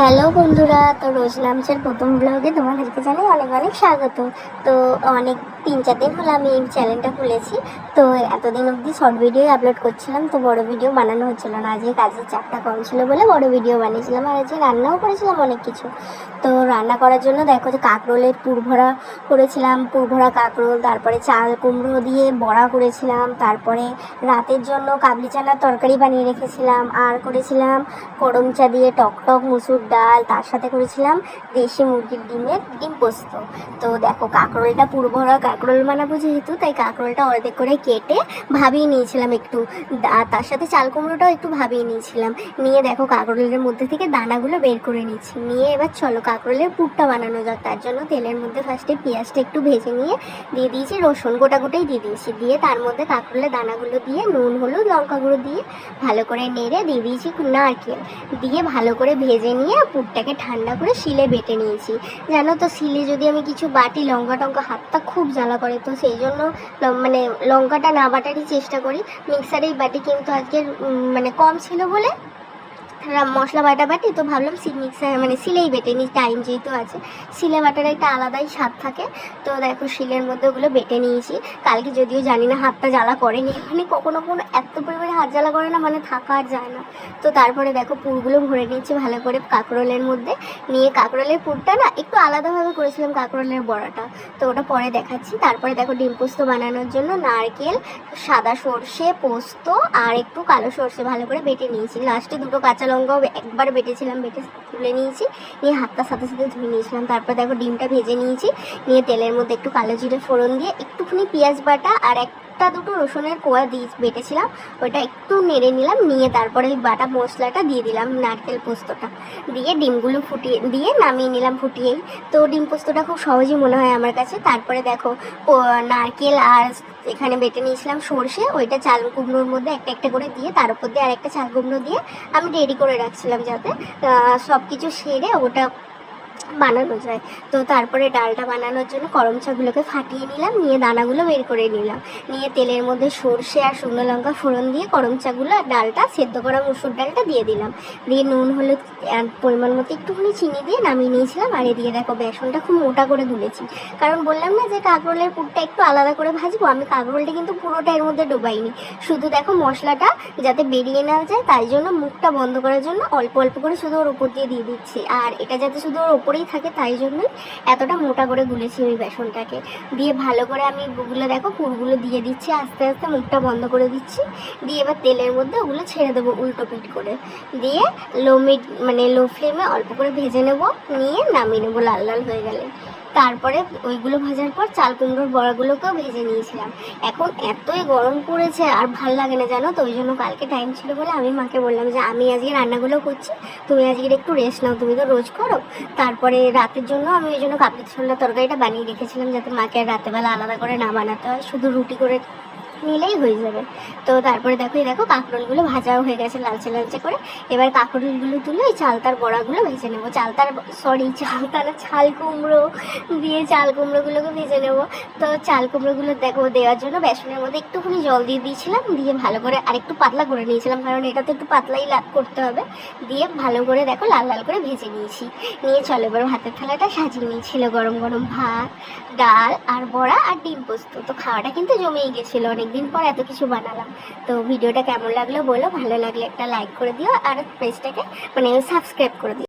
Hello বন্ধুরা, তো রোজ লাঞ্চের প্রথম ব্লগে তোমাদেরকে জানাই অনেক অনেক স্বাগত। তো অনেক 3-4 দিন হলো আমি এই চ্যানেলটা খুলেছি। তো এতদিন অবধি শর্ট ভিডিও আপলোড করছিলাম, তো বড় ভিডিও বানানো হচ্ছিলো না। আজকে কাজের চাপটা কম ছিল বলে বড় ভিডিও বানিয়েছিলাম, আর আজকে রান্নাও করেছিলাম অনেক কিছু। তো রান্না করার জন্য দেখো যে কাঁকরোলের পুরভরা করেছিলাম, পুরভরা কাঁকরোল, তারপরে চাল কুমড়ো দিয়ে বড়া করেছিলাম, তারপরে রাতের জন্য কাবলি চানার তরকারি বানিয়ে রেখেছিলাম, আর করেছিলাম করম চা দিয়ে টক মুসুর ডাল, তার সাথে করেছিলাম দেশি মুরগির ডিম পোস্ত। তো দেখো কাঁকরোলটা পুরভরা কাঁকরোল বানাবো যেহেতু, তাই কাঁকরোলটা অর্ধেক করে কেটে ভাবিয়ে নিয়েছিলাম একটু, আর তার সাথে চাল কুমড়োটাও একটু ভাবিয়ে নিয়েছিলাম। নিয়ে দেখো কাঁকরোলের মধ্যে থেকে দানাগুলো বের করে নিচ্ছি। নিয়ে এবার চলো কাঁকরোলের পুরটা বানানো যাক। তার জন্য তেলের মধ্যে ফার্স্টে পেঁয়াজটা একটু ভেজে নিয়ে দিয়ে দিয়েছি রসুন, গোটাই দিয়ে দিয়েছি। দিয়ে তার মধ্যে কাঁকরোলের দানাগুলো দিয়ে নুন হলুদ লঙ্কা গুঁড়ো দিয়ে ভালো করে নেড়ে দিয়ে দিয়েছি নারকেল, দিয়ে ভালো করে ভেজে নিয়ে পুরটাকে ঠান্ডা করে শিলে বেটে নিয়েছি। জানো তো শিলে যদি আমি কিছু বাটি লঙ্কা হাতটা খুব জ্বালা করে, তো সেই জন্য মানে লঙ্কাটা না বাটারই চেষ্টা করি। মিক্সারেই বাটি, কিন্তু আজকে মানে কম ছিল বলে মশলা বাটি, তো ভাবলাম মিক্সার মানে সিলেই বেটে নিই, টাইম যেহেতু আছে। সিলে বাটার একটা আলাদাই স্বাদ থাকে। তো দেখো শিলের মধ্যে ওগুলো বেটে নিয়েছি। কালকে যদিও জানি না হাতটা জ্বালা করেনি, মানে কখনো এত পরিমাণে হাত জ্বালা করে না, মানে থাকা আর যায় না। তো তারপরে দেখো পুরগুলো ভরে নিয়েছি ভালো করে কাঁকরোলের মধ্যে। নিয়ে কাঁকরোলের পুরটা না একটু আলাদাভাবে করেছিলাম কাঁকরোলের বড়াটা, তো ওটা পরে দেখাচ্ছি। তারপরে দেখো ডিম পোস্ত বানানোর জন্য নারকেল, সাদা সর্ষে, পোস্ত আর একটু কালো সর্ষে ভালো করে বেটে নিয়েছি। লাস্টে দুটো কাঁচা লঙ্কাও একবার বেটেছিলাম, বেটে তুলে নিয়েছি। নিয়ে হাতটা সাথে ধুয়ে নিয়েছিলাম। তারপর দেখো ডিমটা ভেজে নিয়েছি। নিয়ে তেলের মধ্যে একটু কালো জিরে ফোড়ন দিয়ে একটুখানি পেঁয়াজ বাটা আর একটা দুটো রসুনের কোয়া দিয়ে বেটেছিলাম, ওইটা একটু নেড়ে নিলাম। নিয়ে তারপরে ওই বাটা মশলাটা দিয়ে দিলাম, নারকেল পোস্তটা দিয়ে ডিমগুলো ফুটিয়ে দিয়ে নামিয়ে নিলাম ফুটিয়েই। তো ডিম পোস্তটা খুব সহজই মনে হয় আমার কাছে। তারপরে দেখো নারকেল আর এখানে বেটে নিয়েছিলাম সর্ষে, ওইটা চাল কুমড়োর মধ্যে একটা একটা করে দিয়ে তার উপর দিয়ে আরেকটা চাল কুমড়ো দিয়ে আমি রেডি করে রাখছিলাম, যাতে সব কিছু সেরে ওটা বানানো যায়। তো তারপরে ডালটা বানানোর জন্য করম চাগুলোকে ফাটিয়ে নিলাম, নিয়ে দানাগুলো বের করে নিলাম। নিয়ে তেলের মধ্যে সর্ষে আর শুকনো লঙ্কা ফোড়ন দিয়ে করম চাগুলো আর ডালটা সেদ্ধ করা মুসুর ডালটা দিয়ে দিলাম। দিয়ে নুন হলুদ আর পরিমাণ মতো একটুখানি চিনি দিয়ে নামিয়ে নিয়েছিলাম। আর এদিকে দেখো বেসনটা খুব মোটা করে গুলেছি, কারণ বললাম না যে কাঁকরোলের পুরটা একটু আলাদা করে ভাজবো। আমি কাঁকরোলটা কিন্তু পুরোটা এর মধ্যে ডোবাইনি, শুধু দেখো মশলাটা যাতে বেরিয়ে না যায় তাই জন্য মুখটা বন্ধ করার জন্য অল্প অল্প করে শুধু ওর উপর দিয়ে দিচ্ছি। আর এটা যাতে শুধু ওর উপরেই থাকে তাই জন্যই এতটা মোটা করে গুলেছি ওই বেসনটাকে। দিয়ে ভালো করে আমি ওগুলো দেখো পুরগুলো দিয়ে দিচ্ছি, আস্তে আস্তে মুখটা বন্ধ করে দিচ্ছি। দিয়ে এবার তেলের মধ্যে ওগুলো ছেড়ে দেবো উল্টো পিট করে। দিয়ে লো ফ্লেমে অল্প করে ভেজে নেবো, নিয়ে নামিয়ে নেবো লাল লাল হয়ে গেলে। তারপরে ওইগুলো ভাজার পর চাল কুমড়োর বড়াগুলোকেও ভেজে নিয়েছিলাম। এখন এতই গরম পড়েছে আর ভাল লাগে না জানো, তো ওই জন্য কালকে টাইম ছিল বলে আমি মাকে বললাম যে আমি আজকে রান্নাগুলো করছি, তুমি আজকে একটু রেস্ট নাও, তুমি তো রোজ করো। তারপরে রাতের জন্য আমি ওই জন্য কাবলি ছোলার তরকারিটা বানিয়ে রেখেছিলাম, যাতে মাকে আর রাতেরবেলা আলাদা করে না বানাতে হয়, শুধু রুটি করে নিলেই হয়ে যাবে। তো তারপরে দেখো কাঁকরোলগুলো ভাজাও হয়ে গেছে লালচে করে। এবার কাঁকরোলগুলো তুলে ওই চালতার বড়াগুলো ভেজে নেবো। চালতার ছাল কুমড়ো দিয়ে চাল কুমড়োগুলোকে ভেজে নেবো। তো চাল কুমড়োগুলো দেখো দেওয়ার জন্য বেসনের মধ্যে একটুখানি জল দিয়ে দিয়েছিলাম, দিয়ে ভালো করে আরেকটু পাতলা করে নিয়েছিলাম, কারণ এটা তো একটু পাতলাই করতে হবে। দিয়ে ভালো করে দেখো লাল লাল করে ভেজে নিয়েছি। নিয়ে চলো এবার ভাতের থালাটা সাজিয়ে নিয়েছিল, গরম গরম ভাত, ডাল আর বড়া আর ডিম পোস্ত। তো খাওয়াটা কিন্তু জমেই গেছিলো, অনেকদিন পর এত কিছু বানালাম। তো ভিডিওটা কেমন লাগলো বলো, ভালো লাগলে একটা লাইক করে দিও আর পেজটাকে সাবস্ক্রাইব করে দিও।